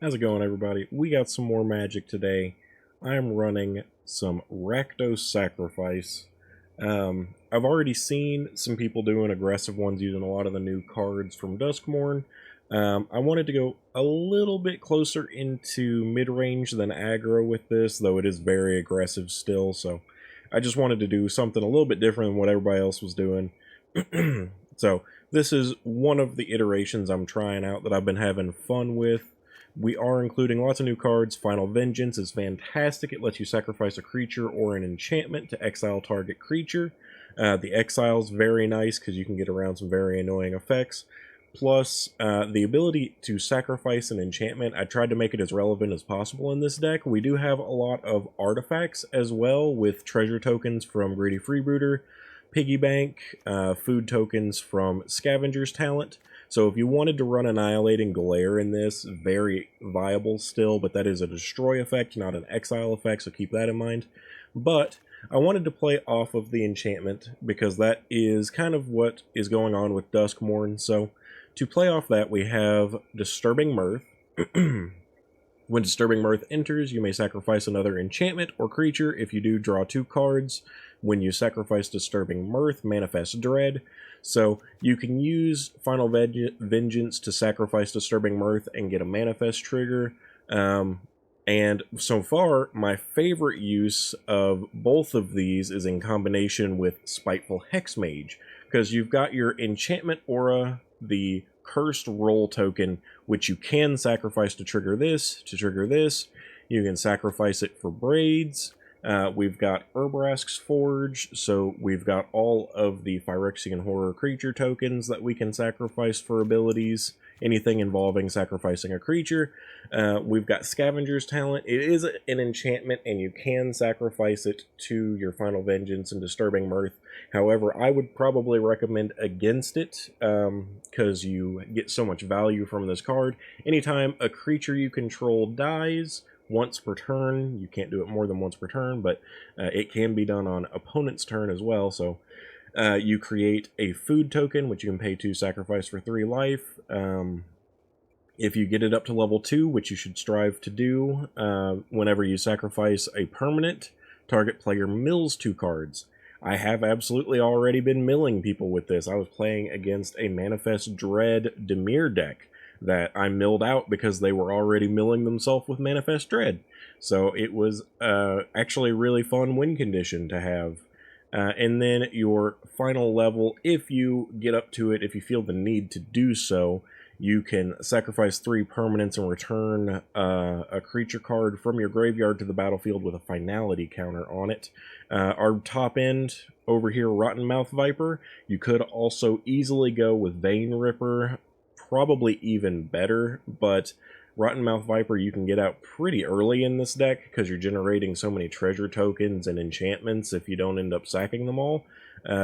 How's it going, everybody? We got some more Magic today. I'm running some Rakdos Sacrifice. I've already seen some people doing aggressive ones using a lot of the new cards from Duskmourn. I wanted to go a little bit closer into mid-range than aggro with this, though it is very aggressive still, so I just wanted to do something a little bit different than what everybody else was doing. So this is one of the iterations I'm trying out that I've been having fun with. We are including lots of new cards. Final Vengeance is fantastic. It lets you sacrifice a creature or an enchantment to exile target creature. The exile's very nice because you can get around some very annoying effects. Plus, the ability to sacrifice an enchantment, I tried to make it as relevant as possible in this deck. We do have a lot of artifacts as well, with treasure tokens from Greedy Freebooter, Piggy Bank, food tokens from Scavenger's Talent. So if you wanted to run Annihilating Glare in this, very viable still, but that is a destroy effect, not an exile effect, so keep that in mind. But I wanted to play off of the enchantment, because that is kind of what is going on with Duskmourn. So to play off that, we have Disturbing Mirth. When Disturbing Mirth enters, you may sacrifice another enchantment or creature. If you do, draw 2 cards. When you sacrifice Disturbing Mirth, manifest Dread. So you can use Final Vengeance to sacrifice Disturbing Mirth and get a manifest trigger. And so far, my favorite use of both of these is in combination with Spiteful Hexmage, because you've got your enchantment aura, the Cursed Roll token, which you can sacrifice to trigger this, You can sacrifice it for Braids. We've got Urbrask's Forge, so we've got all of the Phyrexian Horror creature tokens that we can sacrifice for abilities, anything involving sacrificing a creature. We've got Scavenger's Talent. It is an enchantment, and you can sacrifice it to your Final Vengeance and Disturbing Mirth. However, I would probably recommend against it, because you get so much value from this card. Anytime a creature you control dies once per turn, you can't do it more than once per turn, but it can be done on opponent's turn as well. So you create a food token, which you can pay 2 sacrifice for 3 life. If you get it up to level 2, which you should strive to do, whenever you sacrifice a permanent, target player mills 2 cards. I have absolutely already been milling people with this. I was playing against a Manifest Dread Dimir deck that I milled out because they were already milling themselves with Manifest Dread. So it was actually a really fun win condition to have. And then your final level, if you get up to it, if you feel the need to do so, you can sacrifice 3 permanents and return a creature card from your graveyard to the battlefield with a finality counter on it. Our top end over here, Rottenmouth Viper, you could also easily go with Vein Ripper, probably even better, but Rottenmouth Viper you can get out pretty early in this deck because you're generating so many treasure tokens and enchantments if you don't end up sacking them all.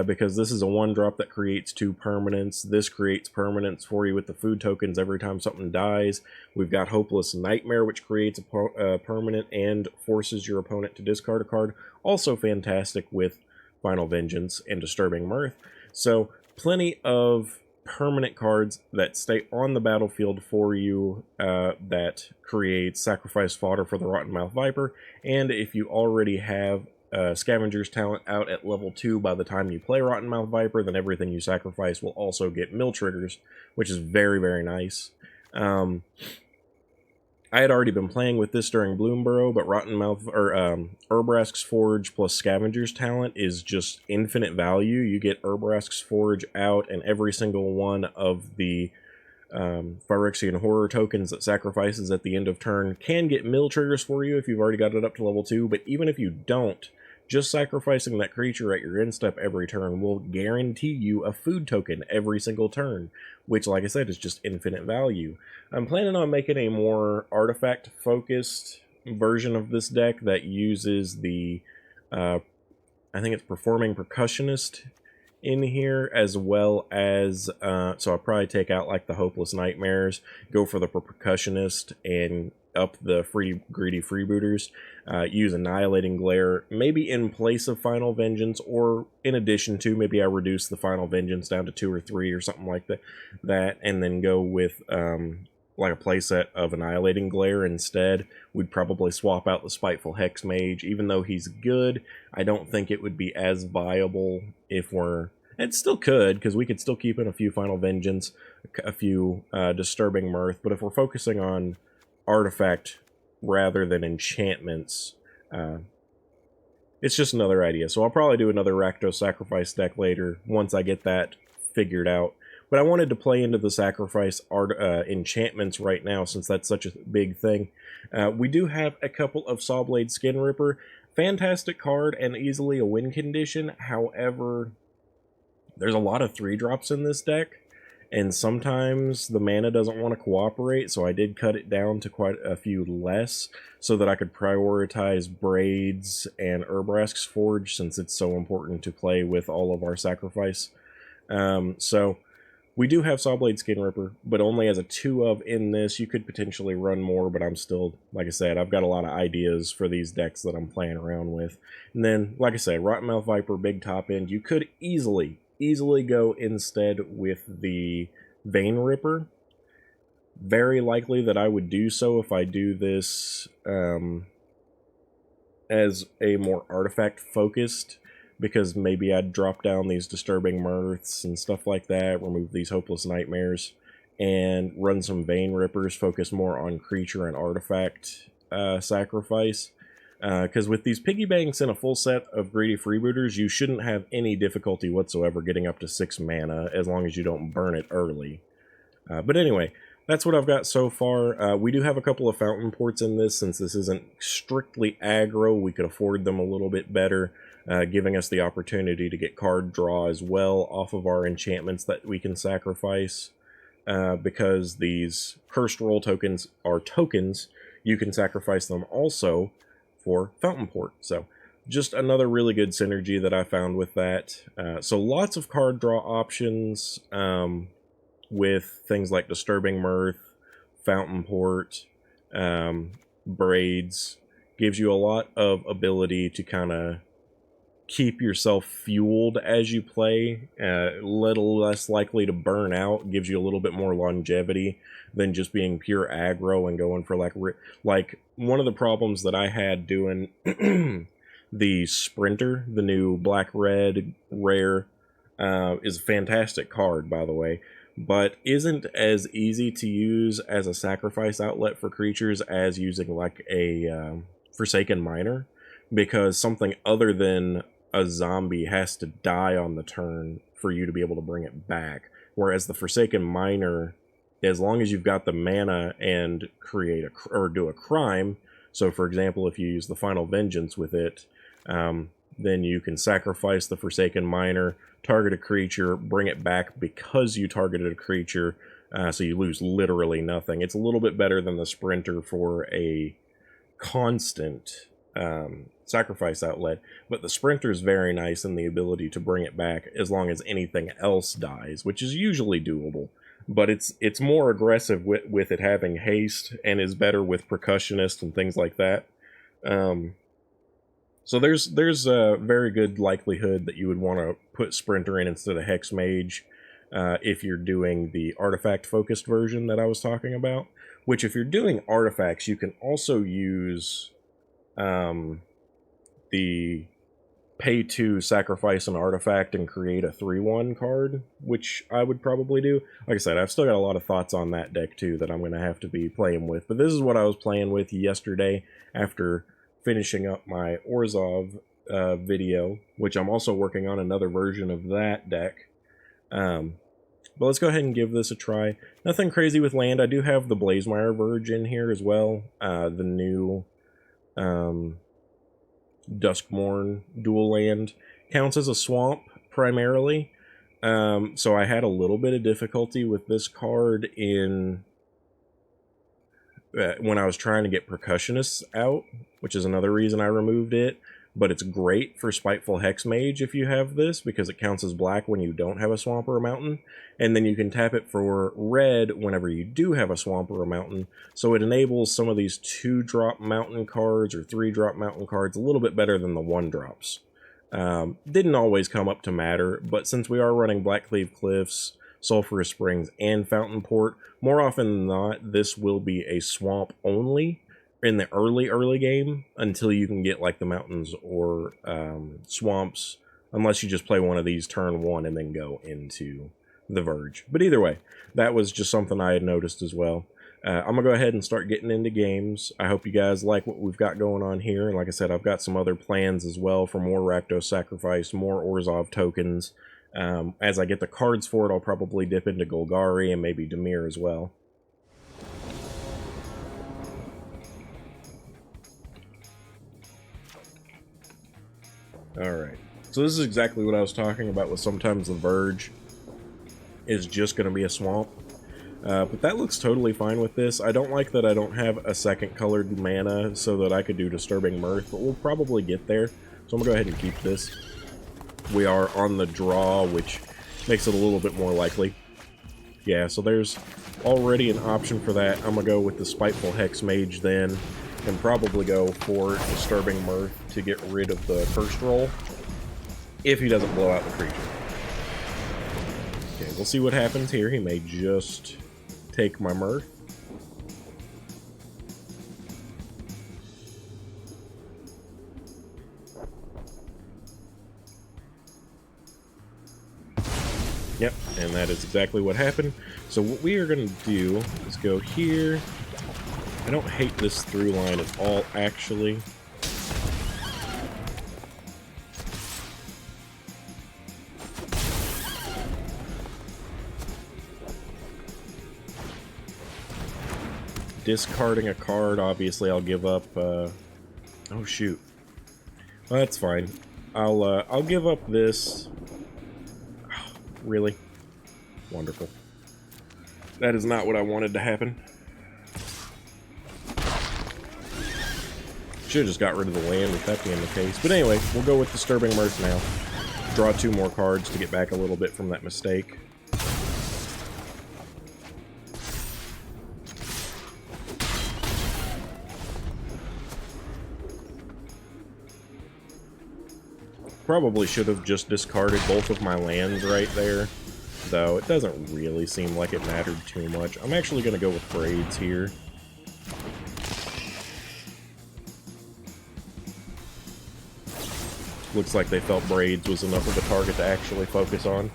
Because this is a 1-drop that creates 2 permanents. This creates permanents for you with the food tokens every time something dies. We've got Hopeless Nightmare, which creates a permanent and forces your opponent to discard a card. Also fantastic with Final Vengeance and Disturbing Mirth. So plenty of permanent cards that stay on the battlefield for you that create sacrifice fodder for the Rottenmouth Viper. And if you already have Scavenger's Talent out at level 2 by the time you play Rottenmouth Viper, then everything you sacrifice will also get mill triggers, which is very, very nice. I had already been playing with this during Bloomburrow, but Urbrask's Forge plus Scavenger's Talent is just infinite value. You get Urbrask's Forge out, and every single one of the Phyrexian Horror tokens that sacrifices at the end of turn can get mill triggers for you if you've already got it up to level 2, but even if you don't, just sacrificing that creature at your end step every turn will guarantee you a food token every single turn, which, like I said, is just infinite value. I'm planning on making a more artifact-focused version of this deck that uses the, I think it's Performing Percussionist in here, as well as, so I'll probably take out like the Hopeless Nightmares, go for the Percussionist, and up the Greedy Freebooters, use Annihilating Glare, maybe in place of Final Vengeance, or in addition to, maybe I reduce the Final Vengeance down to 2 or 3 or something like that, and then go with like a playset of Annihilating Glare instead, we'd probably swap out the Spiteful Hex Mage. Even though he's good, I don't think it would be as viable if we're... It still could, because we could still keep in a few Final Vengeance, a few Disturbing Mirth, but if we're focusing on Artifact rather than enchantments, it's just another idea. So I'll probably do another Rakdos Sacrifice deck later, once I get that figured out. But I wanted to play into the Sacrifice enchantments right now, since that's such a big thing. We do have a couple of Sawblade Skin Ripper. Fantastic card and easily a win condition. However, there's a lot of 3-drops in this deck, and sometimes the mana doesn't want to cooperate, so I did cut it down to quite a few less, so that I could prioritize Braids and Urbrask's Forge, since it's so important to play with all of our Sacrifice. So we do have Sawblade Skin Ripper, but only as a 2-of in this. You could potentially run more, but I'm still, like I said, I've got a lot of ideas for these decks that I'm playing around with. And then, like I said, Rottenmouth Viper, big top end. You could easily go instead with the Vein Ripper. Very likely that I would do so if I do this as a more artifact-focused, because maybe I'd drop down these Disturbing Mirths and stuff like that, remove these Hopeless Nightmares, and run some Vein Rippers, focus more on creature and artifact sacrifice. Because with these piggy banks and a full set of greedy freebooters, you shouldn't have any difficulty whatsoever getting up to 6 mana, as long as you don't burn it early. But anyway, that's what I've got so far. We do have a couple of Fountain Ports in this, since this isn't strictly aggro. We could afford them a little bit better, giving us the opportunity to get card draw as well off of our enchantments that we can sacrifice. Because these Cursed Roll tokens are tokens, you can sacrifice them also for Fountain Port. So just another really good synergy that I found with that. So lots of card draw options with things like Disturbing Mirth, Fountain Port, Braids. Gives you a lot of ability to kind of keep yourself fueled as you play, a little less likely to burn out, gives you a little bit more longevity than just being pure aggro and going for like one of the problems that I had doing the Sprinter, the new black-red rare, is a fantastic card, by the way, but isn't as easy to use as a sacrifice outlet for creatures as using like a Forsaken Miner, because something other than a zombie has to die on the turn for you to be able to bring it back. Whereas the Forsaken Miner, as long as you've got the mana and create or do a crime, so for example, if you use the Final Vengeance with it, then you can sacrifice the Forsaken Miner, target a creature, bring it back because you targeted a creature, so you lose literally nothing. It's a little bit better than the Sprinter for a constant sacrifice outlet, but the Sprinter is very nice in the ability to bring it back as long as anything else dies, which is usually doable. But it's more aggressive with it having haste, and is better with Percussionist and things like that. So there's a very good likelihood that you would want to put Sprinter in instead of Hex Mage if you're doing the artifact-focused version that I was talking about. Which, if you're doing artifacts, you can also use the pay to sacrifice an artifact and create a 3/1 card, which I would probably do. Like I said, I've still got a lot of thoughts on that deck too that I'm going to have to be playing with. But this is what I was playing with yesterday after finishing up my Orzhov video, which I'm also working on another version of that deck. But let's go ahead and give this a try. Nothing crazy with land. I do have the Blazemire Verge in here as well. The new Duskmourn dual land. Counts as a swamp, primarily. So I had a little bit of difficulty with this card in when I was trying to get Percussionists out, which is another reason I removed it. But it's great for Spiteful Hex Mage if you have this, because it counts as black when you don't have a swamp or a mountain, and then you can tap it for red whenever you do have a swamp or a mountain, so it enables some of these 2-drop mountain cards or 3-drop mountain cards a little bit better than the 1-drops. Didn't always come up to matter, but since we are running Blackcleave Cliffs, Sulphurous Springs, and Fountain Port. More often than not, this will be a swamp only in the early game until you can get like the mountains or swamps, unless you just play one of these turn 1 and then go into the Verge. But either way, that was just something I had noticed as well. I'm going to go ahead and start getting into games. I hope you guys like what we've got going on here. And like I said, I've got some other plans as well for more Rakdos Sacrifice, more Orzhov tokens. As I get the cards for it, I'll probably dip into Golgari and maybe Dimir as well. Alright, so this is exactly what I was talking about with sometimes the Verge is just going to be a swamp. But that looks totally fine with this. I don't like that I don't have a second colored mana so that I could do Disturbing Mirth, but we'll probably get there. So I'm going to go ahead and keep this. We are on the draw, which makes it a little bit more likely. Yeah, so there's already an option for that. I'm going to go with the Spiteful Hex Mage then, and probably go for Disturbing Mirth to get rid of the Cursed Roll, if he doesn't blow out the creature. Okay, we'll see what happens here. He may just take my Mirth. Yep, and that is exactly what happened. So what we are going to do is go here. I don't hate this through line at all, actually. Discarding a card, obviously I'll give up, oh shoot. Well, that's fine. I'll give up this. Really? Wonderful. That is not what I wanted to happen. Should've just got rid of the land with that being the case. But anyway, we'll go with Disturbing Mirth now. Draw 2 more cards to get back a little bit from that mistake. Probably should have just discarded both of my lands right there, though it doesn't really seem like it mattered too much. I'm actually going to go with Braids here. Looks like they felt Braids was enough of a target to actually focus on.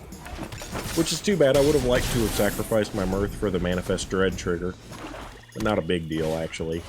Which is too bad. I would have liked to have sacrificed my Mirth for the Manifest Dread trigger. But not a big deal, actually.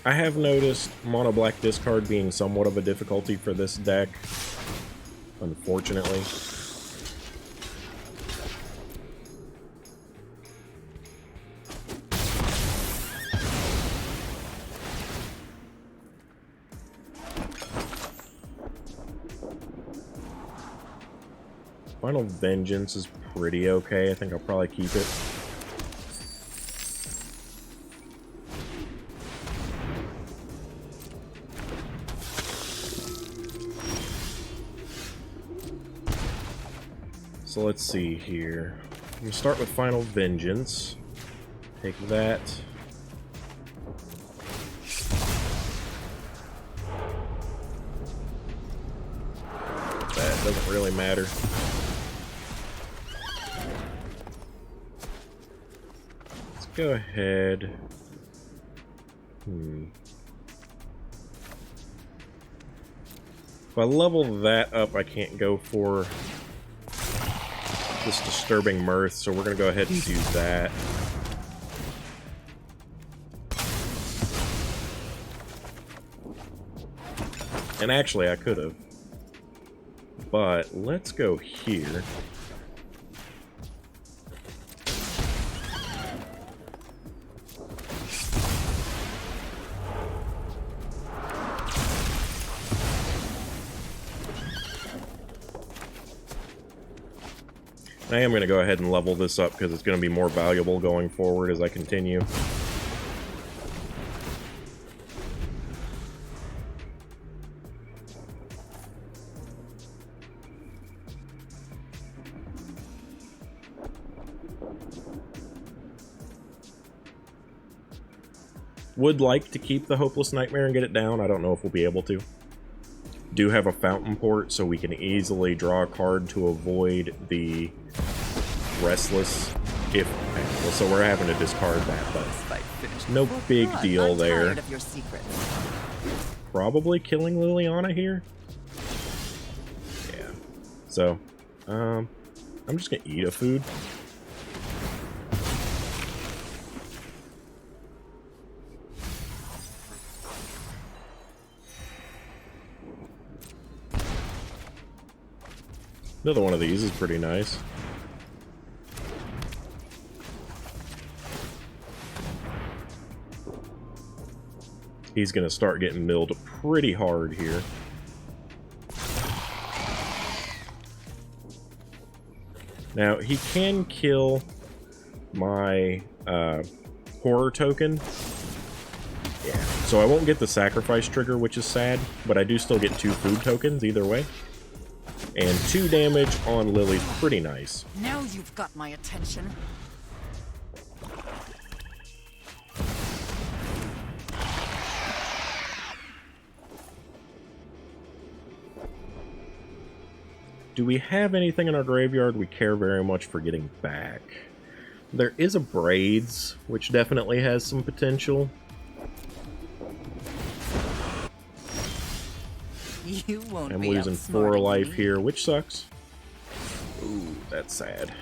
I have noticed mono black discard being somewhat of a difficulty for this deck, unfortunately. Final Vengeance is pretty okay. I think I'll probably keep it. So let's see here. I'm going to start with Final Vengeance. Take that. That doesn't really matter. Let's go ahead. If I level that up, I can't go for this Disturbing Mirth, so we're going to go ahead and do that. And actually, I could have. But let's go here. I am going to go ahead and level this up because it's going to be more valuable going forward as I continue. Would like to keep the Hopeless Nightmare and get it down. I don't know if we'll be able to. Do have a Fountain Port, so we can easily draw a card to avoid the Restless. If well, so we're having to discard that, but no big deal there. Probably killing Liliana here. Yeah. So, I'm just gonna eat a food. Another one of these is pretty nice. He's going to start getting milled pretty hard here. Now, he can kill my horror token. Yeah, so I won't get the sacrifice trigger, which is sad, but I do still get 2 food tokens either way. And 2 damage on Lily's pretty nice. Now you've got my attention. Do we have anything in our graveyard we care very much for getting back? There is a Braids, which definitely has some potential. You won't I'm be losing 4 life here, which sucks. Ooh, that's sad.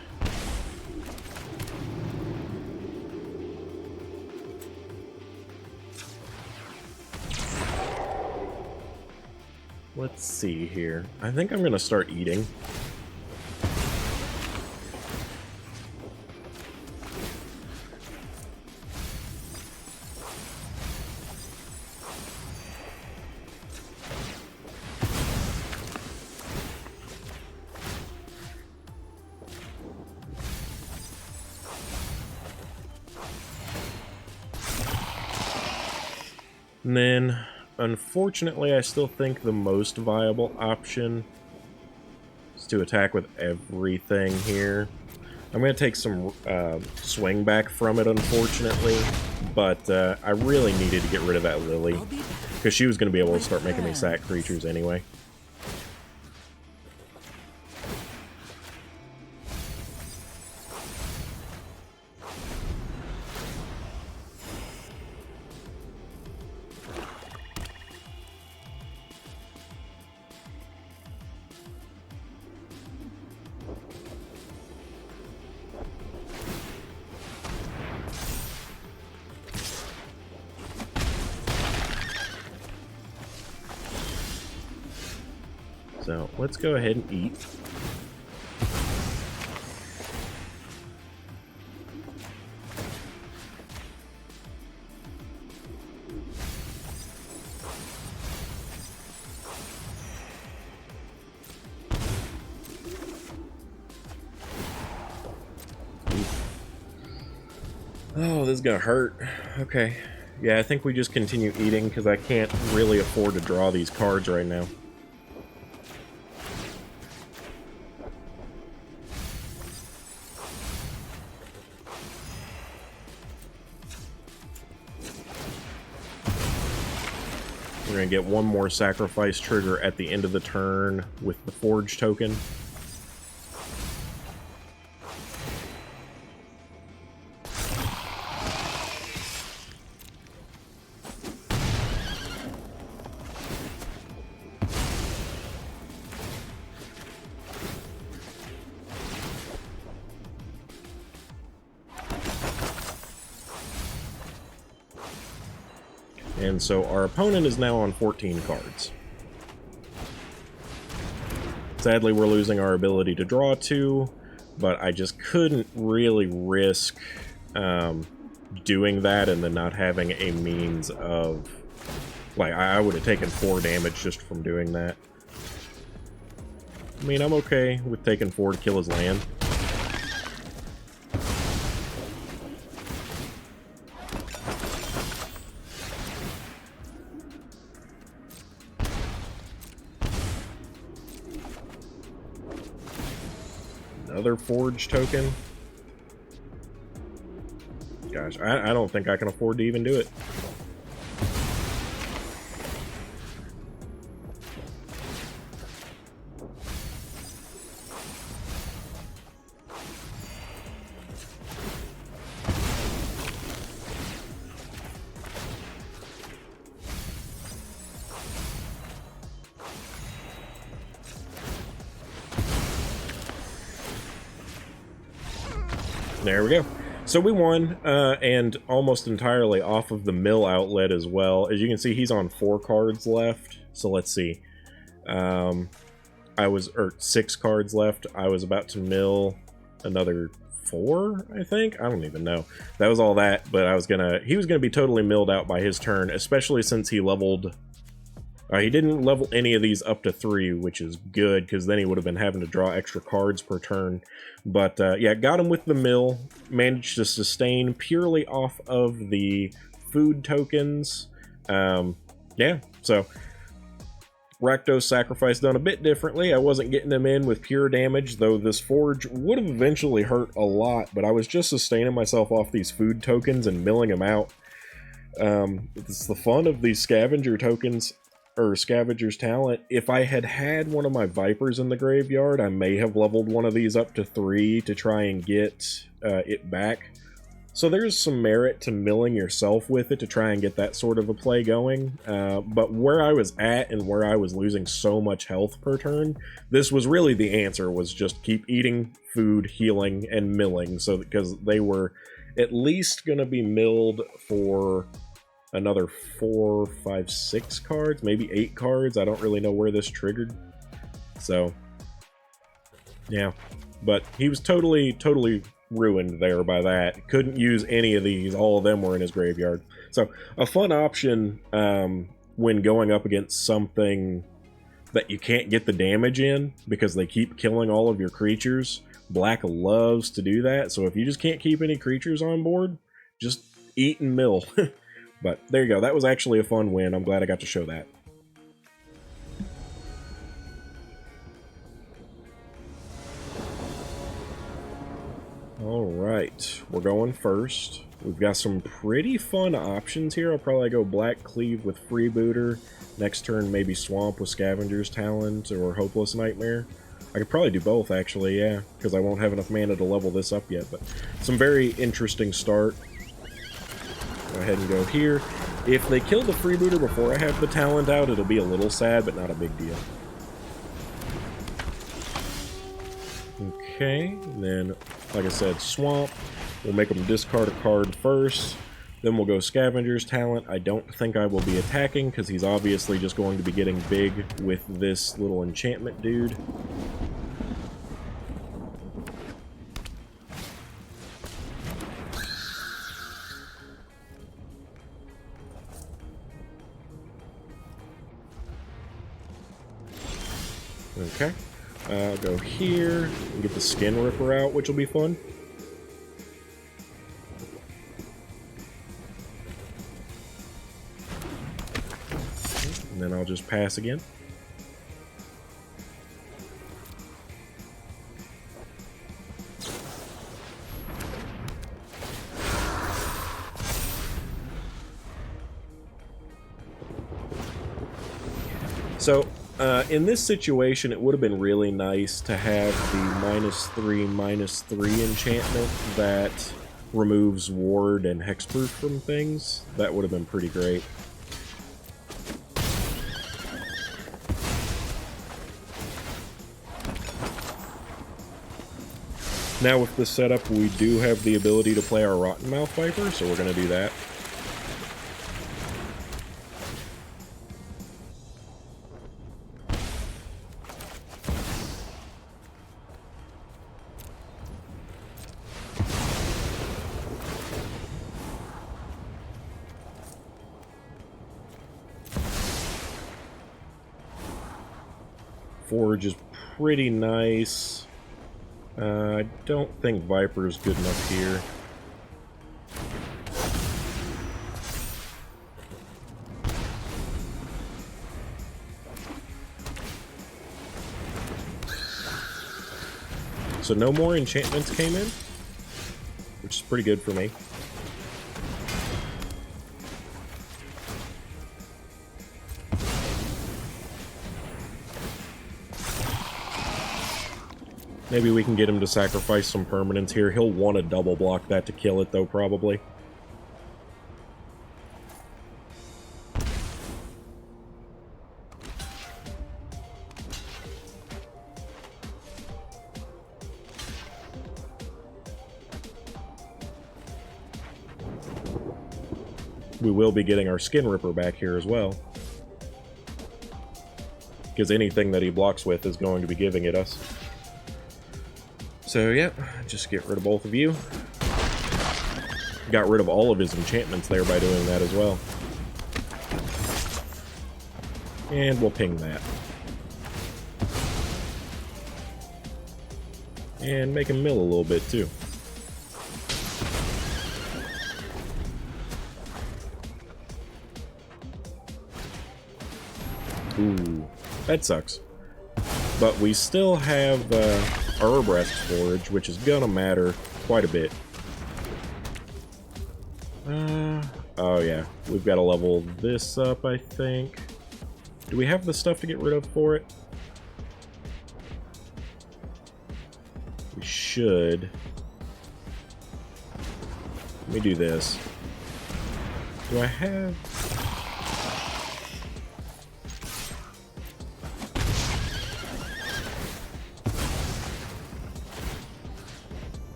Let's see here. I think I'm gonna start eating. And then, unfortunately, I still think the most viable option is to attack with everything here. I'm going to take some swing back from it, unfortunately, but I really needed to get rid of that Lily, because she was going to be able to start making me sack creatures anyway. So let's go ahead and eat. Oh, this is gonna hurt. Okay. Yeah, I think we just continue eating because I can't really afford to draw these cards right now. We're going to get one more sacrifice trigger at the end of the turn with the Forge token. And so our opponent is now on 14 cards. Sadly, we're losing our ability to draw 2, but I just couldn't really risk doing that and then not having a means of... Like, I would have taken 4 damage just from doing that. I mean, I'm okay with taking 4 to kill his land. Another Forge token. Gosh, I don't think I can afford to even do it. There we go. So we won, and almost entirely off of the mill outlet as well. As you can see, he's on 4 cards left. So let's see. I was, or 6 cards left. I was about to mill another 4, I think. I don't even know. That was all that, but he was gonna be totally milled out by his turn, especially since he leveled. He didn't level any of these up to 3, which is good, because then he would have been having to draw extra cards per turn. But yeah, got him with the mill, managed to sustain purely off of the food tokens. Yeah, so Rakdos Sacrifice done a bit differently. I wasn't getting him in with pure damage, though this Forge would have eventually hurt a lot, but I was just sustaining myself off these food tokens and milling them out. It's the fun of these scavenger tokens, or Scavenger's Talent. If I had had one of my Vipers in the graveyard, I may have leveled one of these up to 3 to try and get it back. So there's some merit to milling yourself with it to try and get that sort of a play going. But where I was at and where I was losing so much health per turn, this was really the answer, was just keep eating food, healing, and milling. So because they were at least going to be milled for another 4, 5, 6 cards, maybe 8 cards. I don't really know where this triggered. So, yeah. But he was totally ruined there by that. Couldn't use any of these. All of them were in his graveyard. So, a fun option when going up against something that you can't get the damage in because they keep killing all of your creatures. Black loves to do that. So if you just can't keep any creatures on board, just eat and mill. But there you go. That was actually a fun win. I'm glad I got to show that. All right, we're going first. We've got some pretty fun options here. I'll probably go Black Cleave with Freebooter. Next turn, maybe Swamp with Scavenger's Talent or Hopeless Nightmare. I could probably do both, actually, yeah, because I won't have enough mana to level this up yet. But some very interesting start. Go ahead and go here. If they kill the Freebooter before I have the Talent out, it'll be a little sad, but not a big deal. Okay, and then, like I said, Swamp. We'll make them discard a card first. Then we'll go Scavenger's Talent. I don't think I will be attacking, because he's obviously just going to be getting big with this little enchantment dude. Okay, I'll go here and get the Skin Ripper out, which will be fun. And then I'll just pass again. So, in this situation, it would have been really nice to have the -3/-3 enchantment that removes ward and hexproof from things. That would have been pretty great. Now with this setup, we do have the ability to play our Rottenmouth Viper, so we're going to do that. Forge is pretty nice. I don't think Viper is good enough here. So no more enchantments came in, which is pretty good for me. Maybe we can get him to sacrifice some permanents here. He'll want to double block that to kill it, though, probably. we will be getting our Skin Ripper back here as well. Because anything that he blocks with is going to be giving it us. So, yeah, just get rid of both of you. Got rid of all of his enchantments there by doing that as well. And we'll ping that. And make him mill a little bit, too. Ooh, that sucks. But we still have our Herbrask Forge, which is gonna matter quite a bit. Oh yeah, we've got to level this up, I think. Do we have the stuff to get rid of for it? We should. Let me do this. Do I have...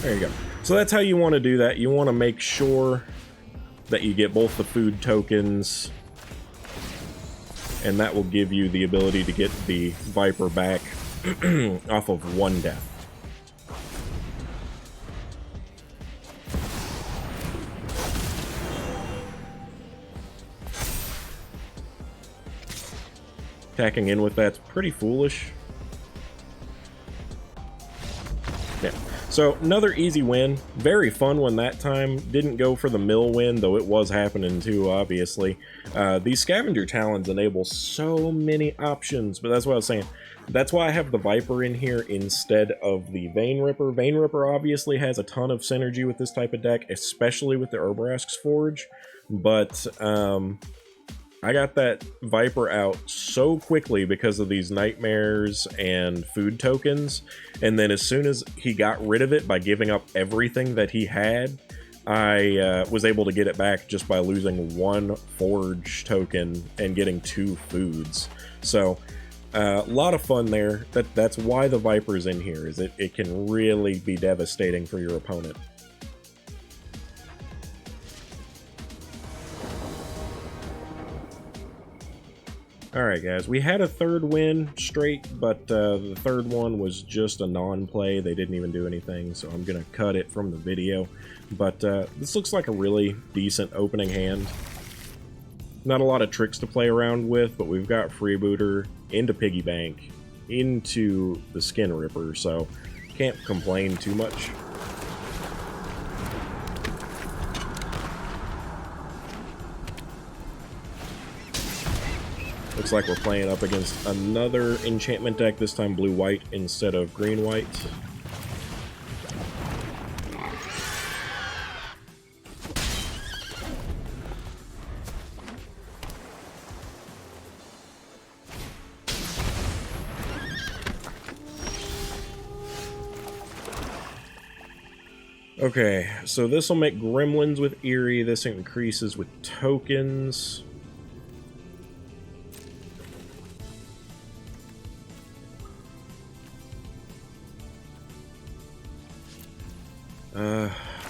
There you go. So that's how you want to do that. You want to make sure that you get both the food tokens, and that will give you the ability to get the Viper back off of one death. Attacking in with that's pretty foolish. Yeah. So, another easy win. Very fun one that time. Didn't go for the mill win, though it was happening too, obviously. These scavenger talons enable so many options, but that's what I was saying. That's why I have the Viper in here instead of the Vein Ripper. Vein Ripper obviously has a ton of synergy with this type of deck, especially with the Herbrask's Forge, but I got that Viper out so quickly because of these nightmares and food tokens, and then as soon as he got rid of it by giving up everything that he had, I was able to get it back just by losing one Forge token and getting 2 foods. So, a lot of fun there. That's why the Viper's in here, is it can really be devastating for your opponent. Alright guys, we had a third win straight, but the third one was just a non-play. They didn't even do anything, so I'm going to cut it from the video. But this looks like a really decent opening hand. Not a lot of tricks to play around with, but we've got Freebooter into Piggy Bank, into the Skin Ripper, so can't complain too much. Looks like we're playing up against another enchantment deck, this time blue-white instead of green-white. Okay, so this will make gremlins with Eerie. This increases with tokens.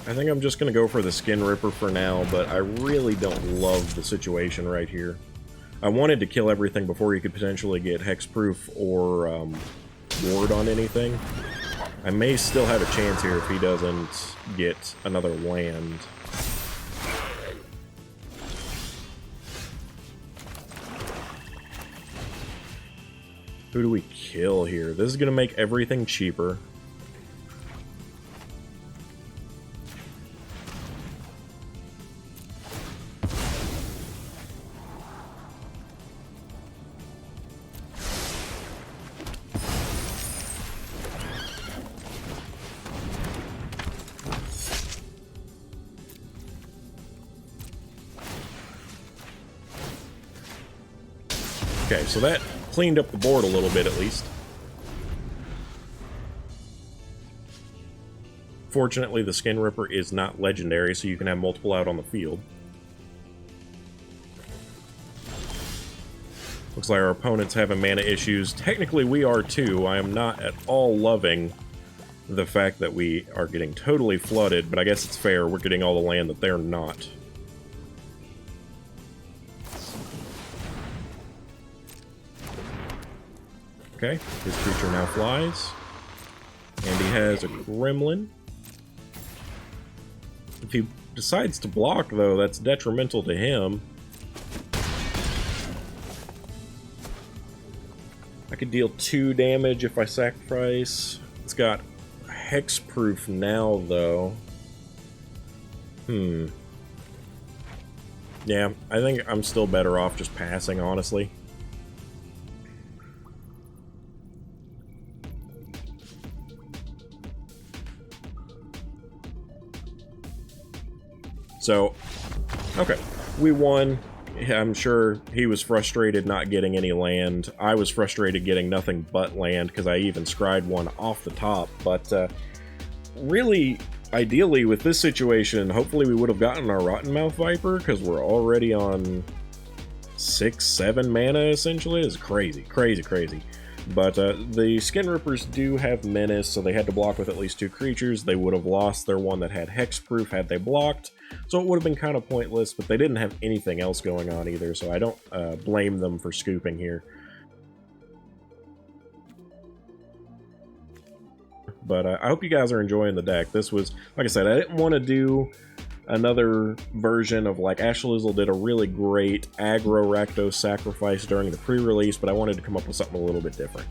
I think I'm just going to go for the Skin Ripper for now, but I really don't love the situation right here. I wanted to kill everything before he could potentially get Hexproof or Ward on anything. I may still have a chance here if he doesn't get another land. Who do we kill here? This is going to make everything cheaper. Okay, so that cleaned up the board a little bit at least. Fortunately, the Skin Ripper is not legendary, so you can have multiple out on the field. Looks like our opponent's having mana issues. Technically, we are too. I am not at all loving the fact that we are getting totally flooded, but I guess it's fair. We're getting all the land that they're not. Okay, his creature now flies. And he has a gremlin. If he decides to block, though, that's detrimental to him. I could deal 2 damage if I sacrifice. It's got hexproof now, though. Yeah, I think I'm still better off just passing, honestly. So, okay, we won. I'm sure he was frustrated not getting any land. I was frustrated getting nothing but land because I even scryed one off the top. But really, ideally, with this situation, hopefully we would have gotten our Rottenmouth Viper because we're already on 6-7 mana, essentially. It's crazy, crazy, crazy. But the Skin Rippers do have Menace, so they had to block with at least 2 creatures. They would have lost their one that had Hexproof had they blocked, so it would have been kind of pointless, but they didn't have anything else going on either, so I don't blame them for scooping here. But I hope you guys are enjoying the deck. This was, like I said, I didn't want to do another version of, like, Ashlizzle did a really great aggro Rakdos Sacrifice during the pre-release, but I wanted to come up with something a little bit different.